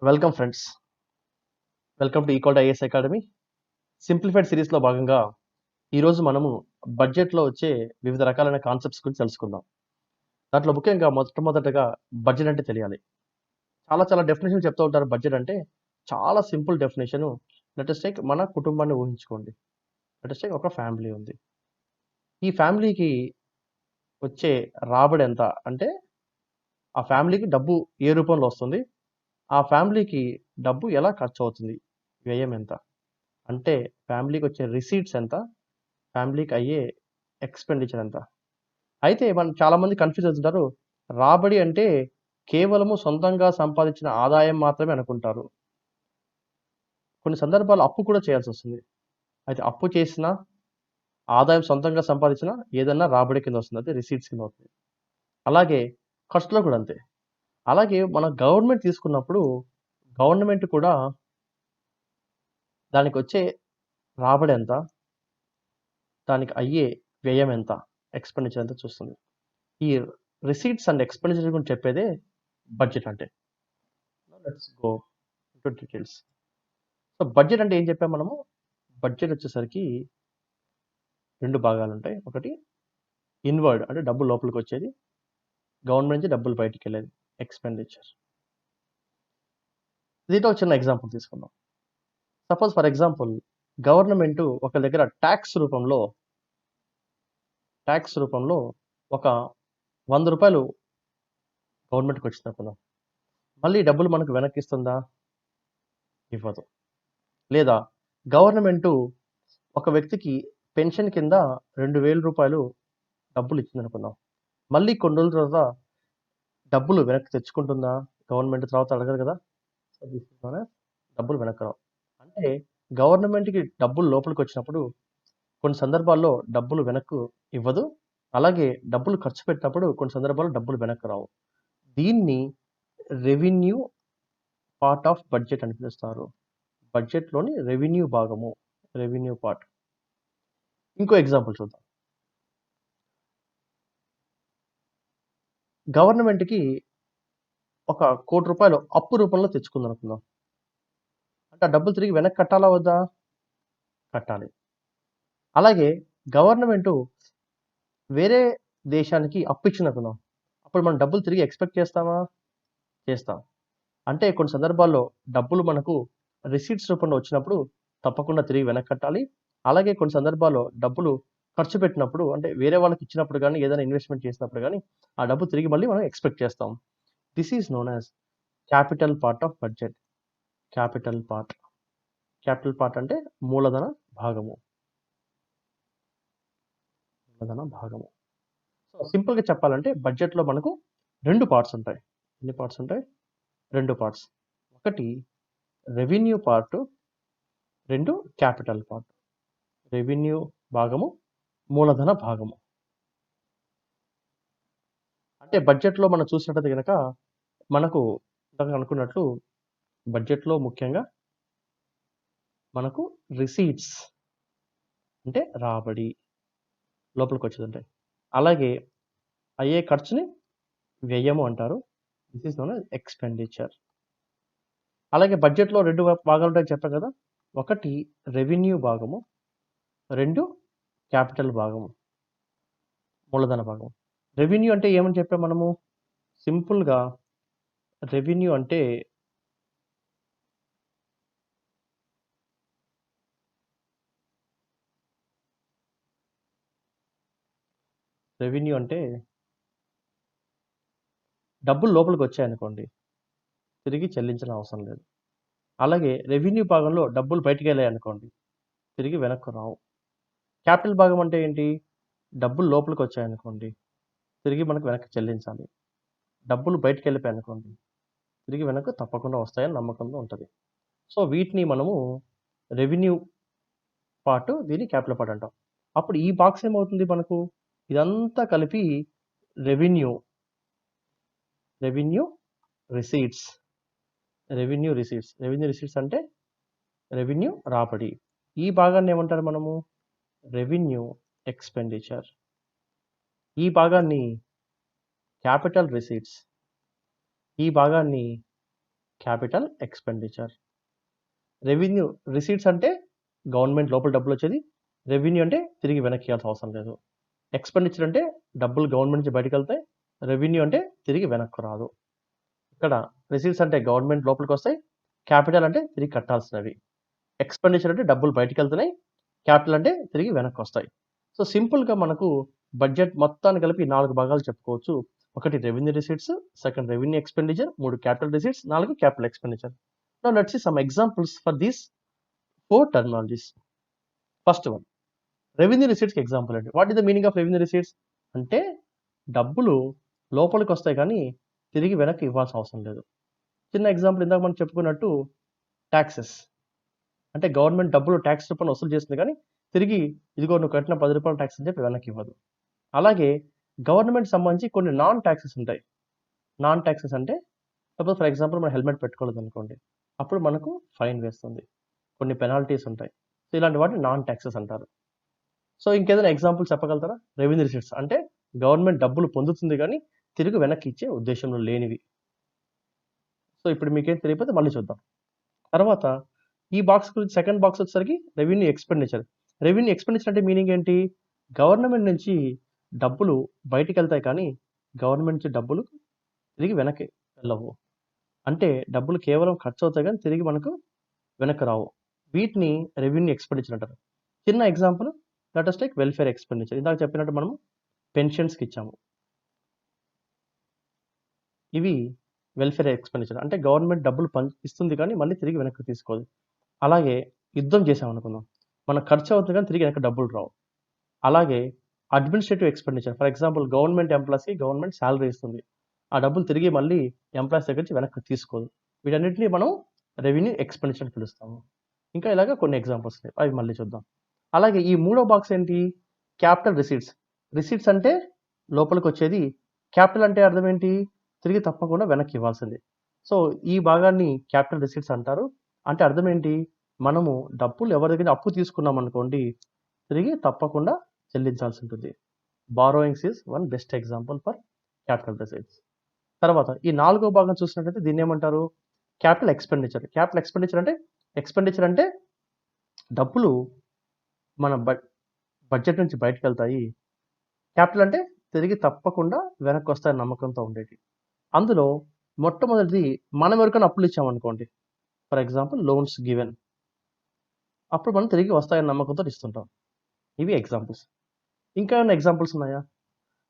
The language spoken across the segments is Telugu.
Welcome friends. Welcome to equal to IAS academy. Simplified సిరీస్‌లో భాగంగా ఈరోజు మనము బడ్జెట్‌లో వచ్చే వివిధ రకాలైన కాన్సెప్ట్స్ గురించి తెలుసుకుందాం. దాంట్లో ముఖ్యంగా మొట్టమొదటగా బడ్జెట్ అంటే తెలియాలి. చాలా చాలా డెఫినిషన్‌లు చెప్తూ ఉంటారు బడ్జెట్ అంటే. చాలా simple definition. Let us take మన కుటుంబాన్ని ఊహించుకోండి. లెట్ అస్ టేక్ ఒక ఫ్యామిలీ ఉంది. ఈ ఫ్యామిలీకి వచ్చే రాబడి ఎంత? అంటే ఆ ఫ్యామిలీకి డబ్బు ఏ రూపంలో వస్తుంది? ఆ ఫ్యామిలీకి డబ్బు ఎలా ఖర్చవుతుంది? వ్యయం ఎంత? అంటే ఫ్యామిలీకొచ్చే రిసీట్స్ ఎంత? ఫ్యామిలీకి అయ్యే ఎక్స్‌పెండిచర్ ఎంత? అయితే మనం చాలామంది కన్‌ఫ్యూజ్ అవుతుంటారు. రాబడి అంటే కేవలము సొంతంగా సంపాదించిన ఆదాయం మాత్రమే అనుకుంటారు. కొన్ని సందర్భాల్లో అప్పు కూడా చేయాల్సొస్తుంది. అయితే అప్పు చేసినా, ఆదాయం సొంతంగా సంపాదించినా ఏదన్నా రాబడి కింద వస్తుంది. అదే రిసీట్స్ కింద వస్తుంది. అలాగే ఖర్చులో కూడా అంతే. అలాగే మన గవర్నమెంట్ తీసుకున్నప్పుడు గవర్నమెంట్ కూడా దానికొచ్చే రాబడి ఎంత? దానికి అయ్యే వ్యయం ఎంత? ఎక్స్‌పెండిచర్ ఎంత చూస్తుంది. ఈ రిసీట్స్ అండ్ ఎక్స్‌పెండిచర్ గురించి చెప్పేదే బడ్జెట్ అంటే. Let's go into details. So, budget అంటే ఏం చెప్పాం మనము? బడ్జెట్ వచ్చేసరికి 2 భాగాలుంటాయి. ఒకటి ఇన్‌వర్డ్ అంటే డబ్బులు లోపలికొచ్చేది. గవర్నమెంట్ నుంచి డబ్బులు బయటికెళ్ళేది ఎక్స్‌పెండిచర్. దీంట్లో ఒక చిన్న ఎగ్జాంపుల్ తీసుకుందాం. సపోజ్ ఫర్ ఎగ్జాంపుల్ గవర్నమెంట్ ఒక దగ్గర టాక్స్ రూపంలో ఒక రూ. 100 గవర్నమెంట్‌కి వచ్చిందనుకుందాం. మళ్ళీ ఈ డబ్బులు మనకు వెనక్కిస్తుందా? ఇవ్వదు. లేదా గవర్నమెంటు ఒక వ్యక్తికి పెన్షన్ కింద రూ. 2000 డబ్బులు ఇచ్చిందనుకుందాం. మళ్ళీ కొన్ని రోజుల తర్వాత డబ్బులు వెనక్కి తెచ్చుకుంటుందా? గవర్నమెంట్ తర్వాత అడగదు కదా! So, this is known as డబ్బులు వెనక్కి రావు. అంటే గవర్నమెంట్‌కి డబ్బులు లోపలికొచ్చినప్పుడు కొన్ని సందర్భాల్లో డబ్బులు వెనక్కు ఇవ్వదు. అలాగే డబ్బులు ఖర్చు పెట్టినప్పుడు కొన్ని సందర్భాల్లో డబ్బులు వెనక్కి రావు. దీన్ని రెవెన్యూ పార్ట్ ఆఫ్ బడ్జెట్ అని పిలుస్తారు. బడ్జెట్‌లోని రెవెన్యూ భాగము. Revenue part. ఇంకో ఎగ్జాంపుల్ చూద్దాం. గవర్నమెంట్‌కి ఒక రూ. 1,00,00,000 అప్పు రూపంలో తెచ్చుకుందనుకుందాం. అంటే ఆ డబ్బులు తిరిగి వెనక్కి కట్టాలా వద్దా? కట్టాలి. అలాగే గవర్నమెంటు వేరే దేశానికి అప్పిచ్చిందనుకుందాం. అప్పుడు మనం డబ్బులు తిరిగి ఎక్స్‌పెక్ట్ చేస్తామా? చేస్తాం. అంటే కొన్ని సందర్భాల్లో డబ్బులు మనకు రిసీట్స్ రూపంలో వచ్చినప్పుడు తప్పకుండా తిరిగి వెనక్కి కట్టాలి. అలాగే కొన్ని సందర్భాల్లో డబ్బులు ఖర్చు పెట్టినప్పుడు అంటే వేరే వాళ్ళకి ఇచ్చినప్పుడు గానీ, ఏదైనా ఇన్వెస్ట్‌మెంట్ చేసినప్పుడు గానీ, ఆ డబ్బు తిరిగి మళ్ళీ మనం ఎక్స్‌పెక్ట్ చేస్తాం. This is known as capital part of budget. Capital part. Capital part అంటే మూలధన భాగము. మూలధన భాగము. సో, సింపుల్‌గా చెప్పాలంటే బడ్జెట్‌లో మనకు 2 పార్ట్స్ ఉంటాయి. ఎన్ని పార్ట్స్ ఉంటాయి? 2 పార్ట్స్. ఒకటి revenue part, 2 capital part. Revenue భాగము, మూలధన భాగము. అంటే బడ్జెట్‌లో మనం చూసినట్టయితే గనక మనకు ఇందాక అనుకున్నట్లు బడ్జెట్‌లో ముఖ్యంగా మనకు రిసీట్స్ అంటే రాబడి లోపలికొచ్చేదుంటాయి. అలాగే అయ్యే ఖర్చుని వ్యయము అంటారు. This is known as expenditure. అలాగే బడ్జెట్‌లో 2 భాగాలుంటాయని చెప్పా కదా! ఒకటి రెవెన్యూ భాగము, 2 క్యాపిటల్ భాగము, మూలధన భాగం. రెవెన్యూ అంటే ఏమని చెప్పాం మనము? సింపుల్‌గా రెవెన్యూ అంటే రెవెన్యూ అంటే డబ్బులు లోపలికొచ్చాయనుకోండి, తిరిగి చెల్లించిన అవసరం లేదు. అలాగే రెవెన్యూ భాగంలో డబ్బులు బయటికెళ్ళాయనుకోండి, తిరిగి వెనక్కు రావు. క్యాపిటల్ భాగం అంటే ఏంటి? డబ్బులు లోపలికొచ్చాయనుకోండి, తిరిగి మనకు వెనక్కి చెల్లించాలి. డబ్బులు బయటికెళ్ళిపోయాయనుకోండి, తిరిగి వెనక్కు తప్పకుండా వస్తాయని నమ్మకంతో ఉంటది. సో, వీటిని మనము రెవెన్యూ పార్ట్, దీన్ని క్యాపిటల్ పార్ట్ అంటాం. అప్పుడు ఈ బాక్స్ ఏమవుతుంది మనకు? ఇదంతా కలిపి revenue, revenue receipts. Revenue receipts. Revenue receipts అంటే రెవెన్యూ రాబడి. ఈ భాగాన్ని ఏమంటారు మనము? Revenue expenditure. ఈ భాగాన్ని క్యాపిటల్ రిసీట్స్. ఈ భాగాన్ని క్యాపిటల్ ఎక్స్పెండిచర్. రెవెన్యూ రిసీట్స్ అంటే గవర్నమెంట్ లోపల డబ్బులు వచ్చేది. రెవెన్యూ అంటే తిరిగి వెనక్కి ఇవ్వాల్సిన అవసరం లేదు. ఎక్స్పెండిచర్ అంటే డబ్బులు గవర్నమెంట్ నుంచి బయటకు వెళ్తాయి. రెవెన్యూ అంటే తిరిగి వెనక్కు రాదు. ఇక్కడ రిసీట్స్ అంటే గవర్నమెంట్ లోపలికి వస్తాయి. క్యాపిటల్ అంటే తిరిగి కట్టాల్సినవి. ఎక్స్పెండిచర్ అంటే డబ్బులు బయటికి వెళ్తున్నాయి. క్యాపిటల్ అంటే తిరిగి వెనక్కి వస్తాయి. సో సింపుల్గా మనకు బడ్జెట్ మొత్తాన్ని కలిపి 4 భాగాలు చెప్పుకోవచ్చు. 1 revenue receipts, 2 revenue expenditure, 3 capital receipts, 4 capital expenditure. Now let's see some examples for these 4 terminologies. First one revenue రిసీట్స్కి ఎగ్జాంపుల్ అండి. What is the meaning of revenue receipts అంటే డబ్బులు లోపలికి వస్తాయి కానీ తిరిగి వెనక్కి ఇవ్వాల్సిన అవసరం లేదు. చిన్న ఎగ్జాంపుల్ ఇందాక మనం చెప్పుకున్నట్టు ట్యాక్సెస్ అంటే గవర్నమెంట్ డబ్బులు ట్యాక్స్ రూపంలో వసూలు చేస్తుంది కానీ తిరిగి ఇదిగో నువ్వు కట్టిన 10 రూపాయల ట్యాక్స్ అని చెప్పి వెనక్కి ఇవ్వదు. అలాగే గవర్నమెంట్ సంబంధించి కొన్ని నాన్ ట్యాక్సెస్ ఉంటాయి. నాన్ ట్యాక్సెస్ అంటే సపోజ్ ఫర్ ఎగ్జాంపుల్ మనం హెల్మెట్ పెట్టుకోలేదు అనుకోండి, అప్పుడు మనకు ఫైన్ వేస్తుంది, కొన్ని పెనాల్టీస్ ఉంటాయి. సో ఇలాంటి వాటిని నాన్ ట్యాక్సెస్ అంటారు. సో ఇంకేదైనా ఎగ్జాంపుల్ చెప్పగలుగుతారా? రెవెన్యూ రిసీట్స్ అంటే గవర్నమెంట్ డబ్బులు పొందుతుంది కానీ తిరిగి వెనక్కి ఇచ్చే ఉద్దేశంలో లేనివి. సో ఇప్పుడు మీకేం తెలియకపోతే మళ్ళీ చూద్దాం. తర్వాత ఈ బాక్స్ గురించి సెకండ్ బాక్స్ వచ్చేసరికి రెవెన్యూ ఎక్స్పెండిచర్. రెవెన్యూ ఎక్స్పెండిచర్ అంటే మీనింగ్ ఏంటి? గవర్నమెంట్ నుంచి డబ్బులు బయటికి వెళ్తాయి కానీ గవర్నమెంట్ నుంచి డబ్బులు తిరిగి వెనక్కి వెళ్ళవు. అంటే డబ్బులు కేవలం ఖర్చు అవుతాయి కానీ తిరిగి మనకు వెనక్కి రావు. వీటిని రెవెన్యూ ఎక్స్పెండిచర్ అంటారు. చిన్న example let us take welfare expenditure. ఇందాక చెప్పినట్టు మనము పెన్షన్స్కి ఇచ్చాము. ఇవి వెల్ఫేర్ ఎక్స్పెండిచర్ అంటే గవర్నమెంట్ డబ్బులు ఇస్తుంది కానీ మళ్ళీ తిరిగి వెనక్కి తీసుకోదు. అలాగే యుద్ధం చేసామనుకుందాం, మనకు ఖర్చు అవుతుంది కానీ తిరిగి వెనక్కి డబ్బులు రావు. అలాగే administrative expenditure for example government ఎంప్లాయీస్కి గవర్నమెంట్ శాలరీ ఇస్తుంది, ఆ డబ్బులు తిరిగి మళ్ళీ ఎంప్లాయీస్ దగ్గర నుంచి వెనక్కి తీసుకోదు. వీటన్నిటిని మనం రెవెన్యూ ఎక్స్పెండిచర్ అని పిలుస్తాము. ఇంకా ఇలాగ కొన్ని ఎగ్జాంపుల్స్ ఉన్నాయి, అవి మళ్ళీ చూద్దాం. అలాగే ఈ మూడో బాక్స్ ఏంటి? Capital receipts. రిసీట్స్ అంటే లోపలికి వచ్చేది, క్యాపిటల్ అంటే అర్థం ఏంటి? తిరిగి తప్పకుండా వెనక్కి ఇవ్వాల్సింది. సో ఈ భాగాన్ని క్యాపిటల్ రిసీట్స్ అంటారు. అంటే అర్థం ఏంటి? మనము డబ్బులు ఎవరి దగ్గర అప్పు తీసుకున్నాం అనుకోండి, తిరిగి తప్పకుండా చెల్లించాల్సి ఉంటుంది. Borrowings is one best example for capital receipts. తర్వాత ఈ నాలుగో భాగం చూసినట్లయితే దీన్ని ఏమంటారు? Capital expenditure. క్యాపిటల్ ఎక్స్పెండిచర్ అంటే డబ్బులు మన బడ్జెట్ నుంచి బయటకు వెళ్తాయి. క్యాపిటల్ అంటే తిరిగి తప్పకుండా వెనక్కి వస్తాయని నమ్మకంతో ఉండేది. అందులో మొట్టమొదటిది మనం ఎవరికైనా అప్పులు ఇచ్చామనుకోండి, ఫర్ ఎగ్జాంపుల్ లోన్స్ గివెన్, అప్పుడు మనం తిరిగి వస్తాయని నమ్మకంతో ఇస్తుంటాం. ఇవి ఎగ్జాంపుల్స్. ఇంకా ఏమైనా ఎగ్జాంపుల్స్ ఉన్నాయా?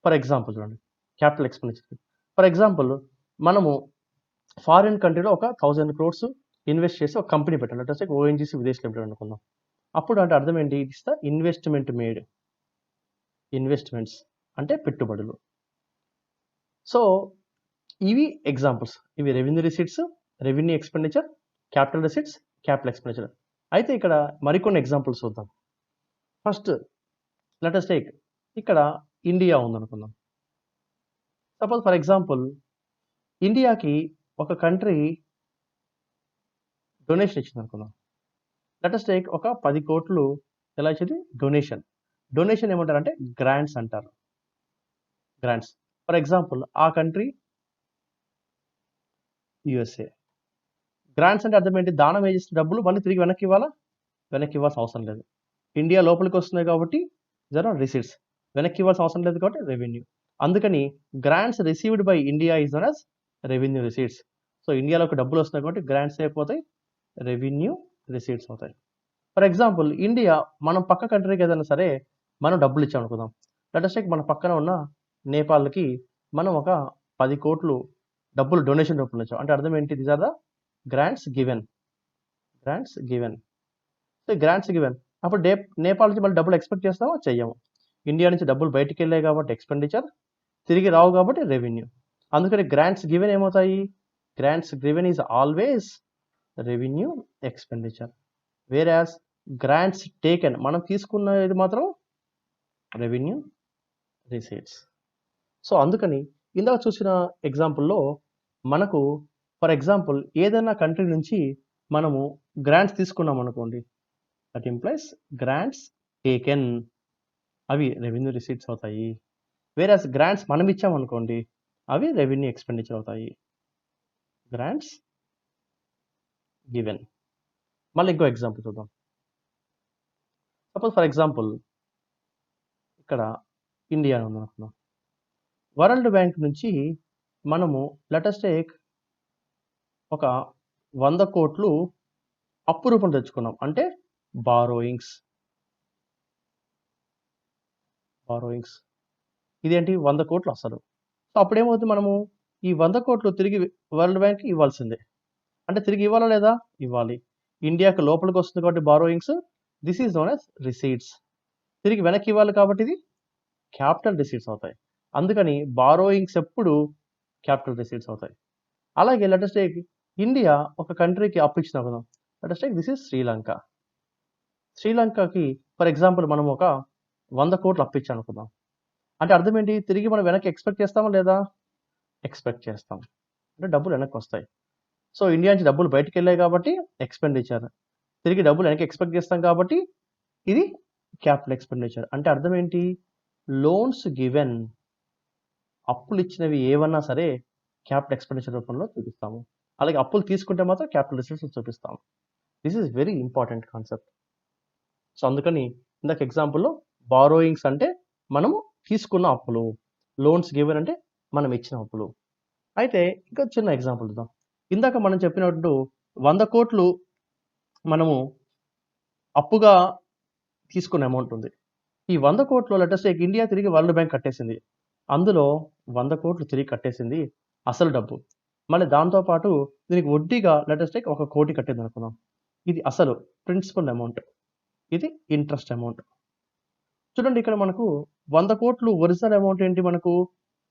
ఫర్ ఎగ్జాంపుల్ చూడండి క్యాపిటల్ ఎక్స్పెండిచర్. ఫర్ ఎగ్జాంపుల్ మనము ఫారిన్ కంట్రీలో ఒక 1000 crores ఇన్వెస్ట్ చేసి ఒక కంపెనీ పెట్టాలి. అంటే ఓఎన్జీసీ విదేశ్ లిమిటెడ్ అనుకుందాం. అప్పుడు అంటే అర్థం ఏంటి? It's the investment made. Investments అంటే పెట్టుబడులు. సో ఇవి ఎగ్జాంపుల్స్. ఇవి revenue receipts, revenue expenditure, capital receipts, capital expenditure. అయితే ఇక్కడ మరికొన్ని ఎగ్జాంపుల్స్ చూద్దాం. ఫస్ట్ లెట్ us టేక్ ఇక్కడ ఇండియా ఉందనుకుందాం. సపోజ్ ఫర్ ఎగ్జాంపుల్ ఇండియాకి ఒక కంట్రీ డొనేషన్ ఇచ్చింది అనుకుందాం. లెట్ us టేక్ ఒక 10 కోట్లు ఎలా ఇచ్చింది? డొనేషన్. డొనేషన్ ఏమంటారంటే గ్రాంట్స్ అంటారు. గ్రాంట్స్. ఫర్ ఎగ్జాంపుల్ ఆ కంట్రీ యుఎస్ఏ. గ్రాంట్స్ అంటే అర్థం ఏంటి? దానం చేసిన డబ్బులు మళ్ళీ తిరిగి వెనక్కి ఇవ్వాలా? వెనక్కి ఇవ్వాల్సిన అవసరం లేదు. ఇండియా లోపలికి వస్తున్నాయి కాబట్టి జర రిసీట్స్, వెనక్కి ఇవ్వాల్సిన అవసరం లేదు కాబట్టి రెవెన్యూ. అందుకని grants received by India is known as revenue receipts. So ఇండియాలోకి డబ్బులు వస్తున్నాయి కాబట్టి గ్రాంట్స్ అయిపోతాయి, రెవెన్యూ రిసీట్స్ అవుతాయి. ఫర్ ఎగ్జాంపుల్ ఇండియా మనం పక్క కంట్రీకి ఏదైనా సరే మనం డబ్బులు ఇచ్చాం అనుకుందాం. లెట్ us టేక్ మన పక్కన ఉన్న నేపాల్కి మనం ఒక 10 కోట్లు డబ్బులు డొనేషన్ రూపంలో ఇచ్చాం. అంటే అర్థం ఏంటి? These are the grants given. Grants given. So grants given అప్పుడు నేపాల్ నుంచి మళ్ళీ డబ్బులు ఎక్స్పెక్ట్ చేస్తామా? చెయ్యము. ఇండియా నుంచి డబ్బులు బయటికి వెళ్ళాయి కాబట్టి ఎక్స్పెండిచర్, తిరిగి రావు కాబట్టి రెవెన్యూ. అందుకని గ్రాంట్స్ గివెన్ ఏమవుతాయి? Grants given is always revenue expenditure. వేరాస్ grants taken మనం తీసుకున్నది మాత్రం రెవెన్యూ రిసీట్స్. సో అందుకని ఇందాక చూసిన ఎగ్జాంపుల్లో మనకు ఫర్ ఎగ్జాంపుల్ ఏదైనా కంట్రీ నుంచి మనము గ్రాంట్స్ తీసుకున్నాం అనుకోండి, దట్ ఇంప్లైస్ గ్రాంట్స్ టేకెన్, అవి రెవెన్యూ రిసీట్స్ అవుతాయి. వేరాస్ గ్రాంట్స్ మనం ఇచ్చామనుకోండి, అవి రెవెన్యూ ఎక్స్పెండిచర్ అవుతాయి. Grants given. మళ్ళీ ఇంకో ఎగ్జాంపుల్ చూద్దాం. సపోజ్ ఫర్ ఎగ్జాంపుల్ ఇక్కడ ఇండియా ఉందనుకుందాం. వరల్డ్ బ్యాంక్ నుంచి మనము లెటస్ టేక్ ఒక 100 కోట్లు అప్పు రూపం తెచ్చుకున్నాం. అంటే బారోయింగ్స్. ఇదేంటి 100 కోట్లు అసలు. సో అప్పుడేమవుతుంది, మనము ఈ 100 కోట్లు తిరిగి వరల్డ్ బ్యాంక్ ఇవ్వాల్సిందే. అంటే తిరిగి ఇవ్వాలా లేదా? ఇవ్వాలి. ఇండియాకి లోపలికి వస్తుంది కాబట్టి borrowings, this is known as receipts. తిరిగి వెనక్కి ఇవ్వాలి కాబట్టి ఇది క్యాపిటల్ రిసీట్స్ అవుతాయి. అందుకని బారోయింగ్స్ ఎప్పుడు క్యాపిటల్ రిసీట్స్ అవుతాయి. అలాగే లెటస్ టేక్ ఇండియా ఒక కంట్రీకి అప్పు ఇచ్చిన కదా. Let us take this is Sri Lanka. శ్రీలంకకి ఫర్ ఎగ్జాంపుల్ మనం ఒక 100 కోట్లు అప్పు ఇచ్చాను అనుకుందాం. అంటే అర్థం ఏంటి? తిరిగి మనం వెనక్కి ఎక్స్పెక్ట్ చేస్తామా లేదా? ఎక్స్పెక్ట్ చేస్తాం. అంటే డబ్బులు వెనక్కి వస్తాయి. సో ఇండియా నుంచి డబ్బులు బయటకు వెళ్ళాయి కాబట్టి ఎక్స్పెండిచర్. తిరిగి డబ్బులు వెనక్కి ఎక్స్పెక్ట్ చేస్తాం కాబట్టి ఇది క్యాపిటల్ ఎక్స్పెండిచర్. అంటే అర్థం ఏంటి? లోన్స్ గివెన్, అప్పులు ఇచ్చినవి ఏవన్నా సరే క్యాపిటల్ ఎక్స్పెండిచర్ రూపంలో చూపిస్తాము. అలాగే అప్పులు తీసుకుంటే మాత్రం క్యాపిటల్ రిసీట్స్ చూపిస్తాము. This is very important concept. So అందుకని ఇందాక ఎగ్జాంపుల్లో బారోయింగ్స్ అంటే మనము తీసుకున్న అప్పులు, లోన్స్ గివెన్ అంటే మనం ఇచ్చిన అప్పులు. అయితే ఇంకా చిన్న ఎగ్జాంపుల్ చూద్దాం. ఇందాక మనం చెప్పినట్టు 100 కోట్లు మనము అప్పుగా తీసుకున్న అమౌంట్ ఉంది. ఈ 100 కోట్లు లెటస్ టేక్ ఇండియా తిరిగి వరల్డ్ బ్యాంక్ కట్టేసింది. అందులో 100 కోట్లు తిరిగి కట్టేసింది అసలు డబ్బు. మళ్ళీ దాంతోపాటు దీనికి వడ్డీగా లెటస్ టేక్ 1 కోటి కట్టింది అనుకుందాం. ఇది అసలు ప్రిన్సిపల్ అమౌంట్, ఇది ఇంట్రెస్ట్ అమౌంట్. చూడండి ఇక్కడ మనకు 100 కోట్లు ఒరిజినల్ అమౌంట్ ఏంటి, మనకు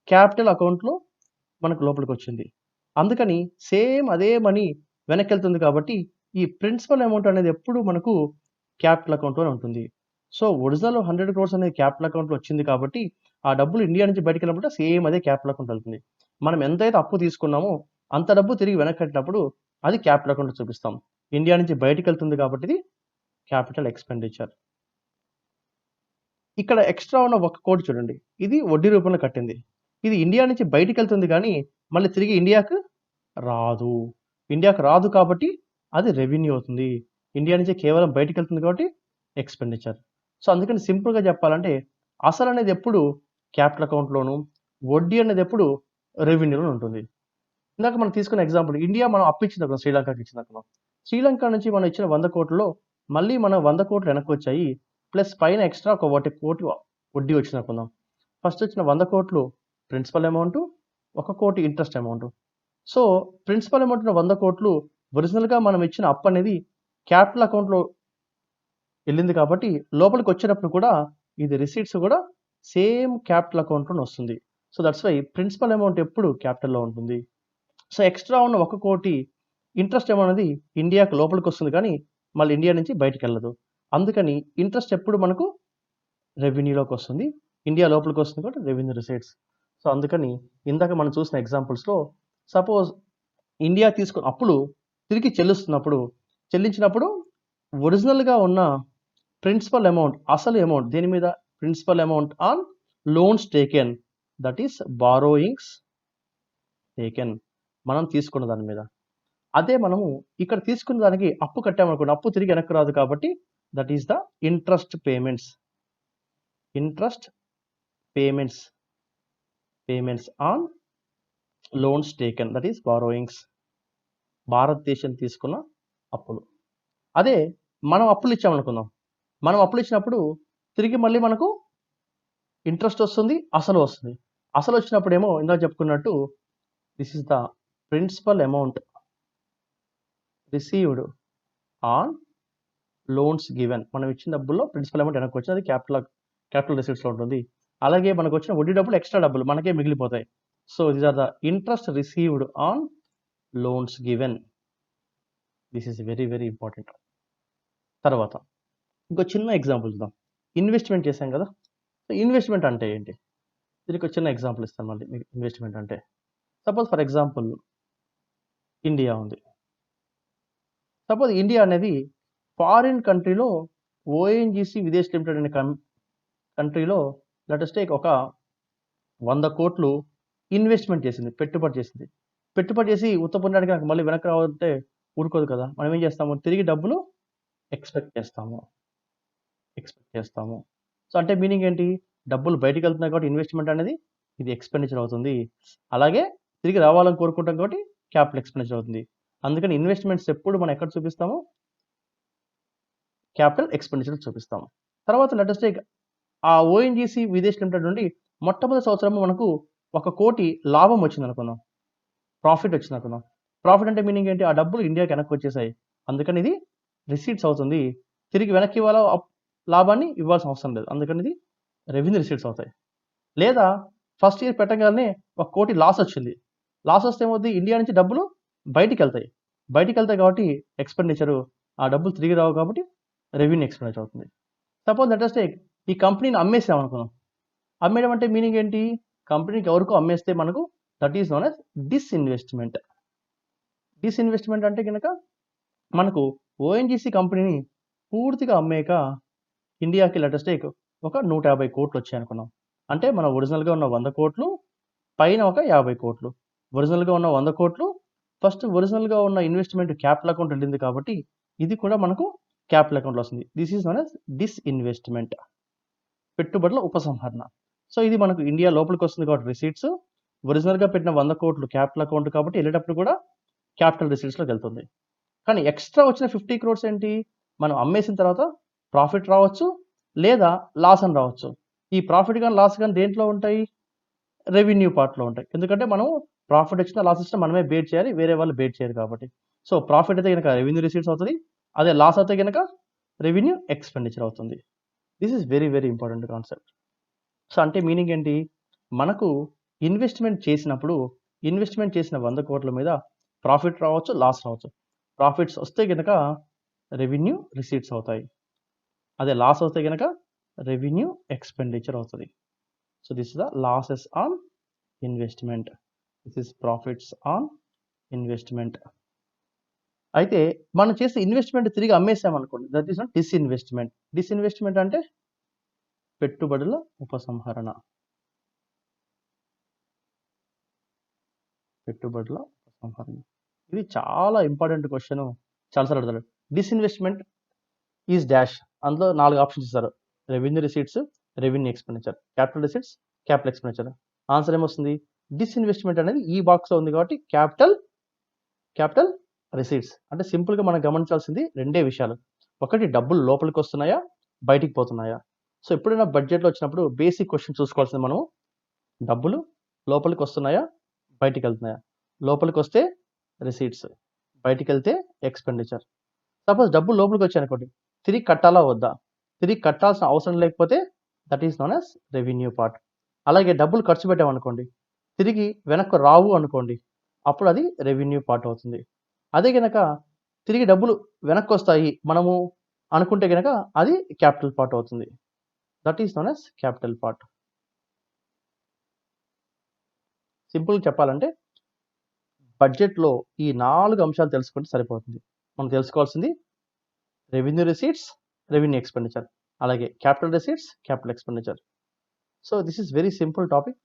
క్యాపిటల్ అకౌంట్లో మనకు లోపలికి వచ్చింది. అందుకని సేమ్ అదే మనీ వెనక్కి వెళ్తుంది కాబట్టి ఈ ప్రిన్సిపల్ అమౌంట్ అనేది ఎప్పుడు మనకు క్యాపిటల్ అకౌంట్లోనే ఉంటుంది. సో ఒరిజినల్ 100 క్రోర్స్ అనేది క్యాపిటల్ అకౌంట్లో వచ్చింది కాబట్టి ఆ డబ్బులు ఇండియా నుంచి బయటకు వెళ్ళినప్పుడు సేమ్ అదే క్యాపిటల్ అకౌంట్ వెళ్తుంది. మనం ఎంతైతే అప్పు తీసుకున్నామో అంత డబ్బు తిరిగి వెనక్కి కట్టినప్పుడు అది క్యాపిటల్ అకౌంట్లో చూపిస్తాం. ఇండియా నుంచి బయటకు వెళ్తుంది కాబట్టి ఇది క్యాపిటల్ ఎక్స్పెండిచర్. ఇక్కడ ఎక్స్ట్రా ఉన్న 1 కోటి చూడండి, ఇది వడ్డీ రూపంలో కట్టింది. ఇది ఇండియా నుంచి బయటికి వెళ్తుంది కానీ మళ్ళీ తిరిగి ఇండియాకు రాదు. ఇండియాకు రాదు కాబట్టి అది రెవెన్యూ అవుతుంది. ఇండియా నుంచి కేవలం బయటికి వెళ్తుంది కాబట్టి ఎక్స్పెండిచర్. సో అందుకని సింపుల్గా చెప్పాలంటే అసలు అనేది ఎప్పుడు క్యాపిటల్ అకౌంట్లోను, వడ్డీ అనేది ఎప్పుడు రెవెన్యూలో ఉంటుంది. ఇందాక మనం తీసుకున్న ఎగ్జాంపుల్, ఇండియా మనం అప్పు ఇచ్చింది, శ్రీలంకకి ఇచ్చింది. శ్రీలంక నుంచి మనం ఇచ్చిన 100 కోట్లలో మళ్ళీ మనం 100 కోట్లు వెనక్కి వచ్చాయి, ప్లస్ పైన ఎక్స్ట్రా ఒక 1 కోటి వడ్డీ వచ్చింది అనుకుందాం. ఫస్ట్ వచ్చిన 100 కోట్లు ప్రిన్సిపల్ అమౌంట్, 1 కోటి interest amount. So principal amount 100 కోట్లు ఒరిజినల్గా మనం ఇచ్చిన అప్పు అనేది క్యాపిటల్ అకౌంట్లో వెళ్ళింది కాబట్టి లోపలికి వచ్చేటప్పుడు కూడా ఇది రిసీట్స్ కూడా సేమ్ క్యాపిటల్ అకౌంట్లోనే వస్తుంది. So that's why principal amount ఎప్పుడు క్యాపిటల్లో ఉంటుంది. సో ఎక్స్ట్రా ఉన్న 1 కోటి ఇంట్రెస్ట్ అమౌంట్ అనేది ఇండియాకు లోపలికి వస్తుంది కానీ మళ్ళీ ఇండియా నుంచి బయటికి వెళ్ళదు. అందుకని ఇంట్రెస్ట్ ఎప్పుడు మనకు రెవెన్యూలోకి వస్తుంది, ఇండియా లోపలికి వస్తుంది కాబట్టి రెవెన్యూ రిసీట్స్. సో అందుకని ఇందాక మనం చూసిన ఎగ్జాంపుల్స్లో సపోజ్ ఇండియా తీసుకున్న అప్పులు తిరిగి చెల్లించినప్పుడు ఒరిజినల్గా ఉన్న ప్రిన్సిపల్ అమౌంట్, అసలు అమౌంట్ దేని మీద, principal amount on loans taken, that is borrowings taken, మనం తీసుకున్న దాని మీద. అదే మనము ఇక్కడ తీసుకున్న దానికి అప్పు కట్టామనుకోండి, అప్పు తిరిగి వెనక్కి రాదు కాబట్టి that is the interest payments on loans taken, that is borrowings, భారతదేశం తీసుకున్న అప్పులు. అదే మనం అప్పులు ఇచ్చామనుకుందాం, మనం అప్పులు ఇచ్చినప్పుడు తిరిగి మళ్ళీ మనకు ఇంట్రెస్ట్ వస్తుంది, అసలు వస్తుంది. అసలు వచ్చినప్పుడు ఏమో ఇందాక చెప్పుకున్నట్టు this is the principal amount received on loans given. మనం ఇచ్చిన డబ్బుల్లో ప్రిన్సిపల్ అమౌంట్ వెనక్కి వచ్చింది, అది క్యాపిటల్ రిసీట్స్లో ఉంటుంది. అలాగే మనకు వచ్చిన వడ్డీ డబ్బులు ఎక్స్ట్రా డబ్బులు మనకే మిగిలిపోతాయి. So these are the interest received on loans given. This is very very important. తర్వాత ఇంకో చిన్న ఎగ్జాంపుల్ చూద్దాం. ఇన్వెస్ట్మెంట్ చేశాం కదా, ఇన్వెస్ట్మెంట్ అంటే ఏంటి, దీనికి ఒక చిన్న ఎగ్జాంపుల్ ఇస్తాను మళ్ళీ మీకు. ఇన్వెస్ట్మెంట్ అంటే సపోజ్ ఫర్ ఎగ్జాంపుల్ ఇండియా ఉంది. సపోజ్ ఇండియా అనేది ఫారిన్ కంట్రీలో ఓఎన్జీసీ విదేశ్ లిమిటెడ్ అనే కంట్రీలో లెటస్ టేక్ ఒక 100 కోట్లు ఇన్వెస్ట్మెంట్ చేసింది, పెట్టుబడి చేసి ఉత్తపడడానికి నాకు మళ్ళీ వెనక్కి రావాలంటే ఊరుకోదు కదా! మనం ఏం చేస్తాము? తిరిగి డబ్బులు ఎక్స్‌పెక్ట్ చేస్తాము. సో, అంటే మీనింగ్ ఏంటి? డబ్బులు బయటికెళ్తున్నాయి కాబట్టి ఇన్వెస్ట్‌మెంట్ అనేది ఇది ఎక్స్‌పెండిచర్ అవుతుంది. అలాగే తిరిగి రావాలని కోరుకుంటాం కాబట్టి క్యాపిటల్ ఎక్స్‌పెండిచర్ అవుతుంది. అందుకని ఇన్వెస్ట్‌మెంట్స్ ఎప్పుడు మనం ఎక్కడ చూపిస్తాము? క్యాపిటల్ ఎక్స్‌పెండిచర్ చూపిస్తాము. తర్వాత లెట్ అస్ టేక్ ఆ ఓఎన్‌జీసీ విదేశ్ లిమిటెడ్ నుండి మొట్టమొదటి సంవత్సరము మనకు 1,00,00,000 లాభం వచ్చిందనుకుందాం. ప్రాఫిట్ వచ్చిందనుకుందాం. ప్రాఫిట్ అంటే మీనింగ్ ఏంటి? ఆ డబ్బులు ఇండియాకి వెనక్కి వచ్చేసాయి. అందుకని ఇది రిసీట్స్ అవుతుంది. తిరిగి వెనక్కి ఇవ్వాలా లాభాన్ని ఇవ్వాల్సిన అవసరం లేదు. అందుకని ఇది రెవెన్యూ రిసీట్స్ అవుతాయి. లేదా ఫస్ట్ ఇయర్ పెట్టగానే 1,00,00,000 లాస్ వచ్చింది. లాస్ వస్తే ఏమవుద్ది? ఇండియా నుంచి డబ్బులు బయటికెళ్తాయి. బయటికెళ్తాయి కాబట్టి ఎక్స్‌పెండిచరు ఆ డబ్బులు తిరిగి రావు కాబట్టి రెవెన్యూ ఎక్స్‌పెండిచర్ అవుతుంది. సపోజ్ లెట్ అస్ టేక్ ఈ కంపెనీని అమ్మేసామనుకుందాం. అమ్మేయడం అంటే మీనింగ్ ఏంటి? కంపెనీకి ఎవరికో అమ్మేస్తే మనకు that is known as disinvestment. Disinvestment అంటే గనక మనకు ఓఎన్‌జీసీ కంపెనీని పూర్తిగా అమ్మేయక ఇండియాకి లెట్ అస్ టేక్ ఒక 150,00,00,000 వచ్చాయనుకుందాం. అంటే మన ఒరిజినల్‌గా ఉన్న 100,00,00,000 పైన ఒక 50,00,00,000. ఒరిజినల్‌గా ఉన్న 100,00,00,000 ఫస్ట్ ఒరిజినల్‌గా ఉన్న ఇన్వెస్ట్‌మెంట్ క్యాపిటల్ అకౌంట్ వెళ్ళింది కాబట్టి ఇది కూడా మనకు క్యాపిటల్ అకౌంట్‌లో వస్తుంది. This is known as disinvestment. పెట్టుబడుల ఉపసంహరణ. సో, ఇది మనకు ఇండియా లోపలికొస్తుంది కాబట్టి రిసీట్స్. ఒరిజినల్‌గా పెట్టిన 100,00,00,000 క్యాపిటల్ అకౌంట్ కాబట్టి ఎళ్ళేటప్పుడు కూడా క్యాపిటల్ రిసీట్స్‌లోకెళ్తుంది. కానీ ఎక్స్‌ట్రా వచ్చిన 50,00,00,000 ఏంటి? మనం అమ్మేసిన తర్వాత ప్రాఫిట్ రావచ్చు, లేదా లాస్ అని రావచ్చు. ఈ ప్రాఫిట్ గాని, లాస్ గాని దేంట్లో ఉంటాయి? రెవెన్యూ పార్ట్‌లో ఉంటాయి. ఎందుకంటే మనం ప్రాఫిట్ వచ్చినా, లాస్ వచ్చినా మనమే బేర్ చేయాలి. వేరే వాళ్ళు బేర్ చేయరు కాబట్టి. సో, ప్రాఫిట్ అయితే గనక రెవెన్యూ రిసీట్స్ అవుతది. అదే లాస్ అయితే గనక రెవెన్యూ ఎక్స్‌పెండిచర్ అవుతుంది. This is very, very important concept. So, అంటే మీనింగ్ ఏంటి? మనకు ఇన్వెస్ట్‌మెంట్ చేసినప్పుడు, ఇన్వెస్ట్‌మెంట్ చేసిన 100,00,00,000 మీద ప్రాఫిట్ రావచ్చు, లాస్ రావచ్చు. ప్రాఫిట్స్ వస్తే గనక రెవెన్యూ రిసీట్స్ అవుతాయి. అదే లాస్ వస్తే గనక రెవెన్యూ ఎక్స్‌పెండిచర్ అవుతది. So, this is the losses on investment. This is profits on investment. అయితే మనం చేసే ఇన్వెస్ట్‌మెంట్ తిరిగి అమ్మేసామనుకోండి. That is not disinvestment. Disinvestment అంటే పెట్టుబడుల ఉపసంహరణ. పెట్టుబడుల ఉపసంహరణ. ఇది చాలా ఇంపార్టెంట్ క్వెషన్. చాలా సార్లు అడుగుతారు. Disinvestment is dash. అందులో 4 ఆప్షన్స్ ఇస్తారు. Revenue receipts, revenue expenditure, capital receipts, capital expenditure. Answer ఏమొస్తుంది? డిస్ఇన్వెస్ట్‌మెంట్ అనేది ఈ బాక్స్‌లో ఉంది కాబట్టి క్యాపిటల్ రిసీట్స్. అంటే సింపుల్‌గా మనం గమనించాల్సింది రెండే విషయాలు. ఒకటి డబ్బులు లోపలికొస్తున్నాయా? బయటికి పోతున్నాయా? సో, ఎప్పుడైనా బడ్జెట్‌లో వచ్చినప్పుడు బేసిక్ క్వెషన్ చూసుకోవాల్సింది మనము డబ్బులు లోపలికొస్తున్నాయా? బయటికెళ్తున్నాయా? లోపలికొస్తే రిసీట్స్, బయటికెళ్తే ఎక్స్‌పెండిచర్. సపోజ్ డబ్బులు లోపలికొచ్చాయనుకోండి. తిరిగి కట్టాలా? వద్దా? తిరిగి కట్టాల్సిన అవసరం లేకపోతే that is known as revenue part. అలాగే డబ్బులు ఖర్చు పెట్టామనుకోండి. తిరిగి వెనక్కి రావు అనుకోండి. అప్పుడు అది రెవెన్యూ పార్ట్ అవుతుంది. అదే గనక తిరిగి డబ్బులు వెనక్కొస్తాయి మనము అనుకుంటే గనక అది క్యాపిటల్ పార్ట్ అవుతుంది. That is known as capital part. సింపుల్‌గా చెప్పాలంటే బడ్జెట్‌లో ఈ 4 అంశాలు తెలుసుకుంటే సరిపోతుంది. మనం తెలుసుకోవాల్సింది రెవెన్యూ రిసీట్స్, రెవెన్యూ ఎక్స్‌పెండిచర్. అలాగే capital receipts, capital expenditure. So, this is very simple topic.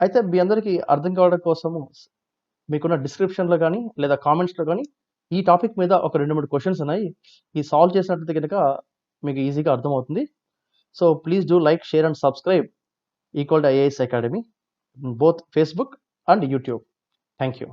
అయితే మీ అందరికీ అర్థం కావడం కోసము మీకున్న డిస్క్రిప్షన్‌లో గాని, లేదా కామెంట్స్‌లో గాని ఈ టాపిక్ మీద ఒక 2, 3 క్వెషన్స్ ఉన్నాయి. ఈ సాల్వ్ చేసినట్లయితే గనక మీకు ఈజీగా అర్థమవుతుంది. So, please do like, share and subscribe equal to IAS academy both Facebook and YouTube. Thank you.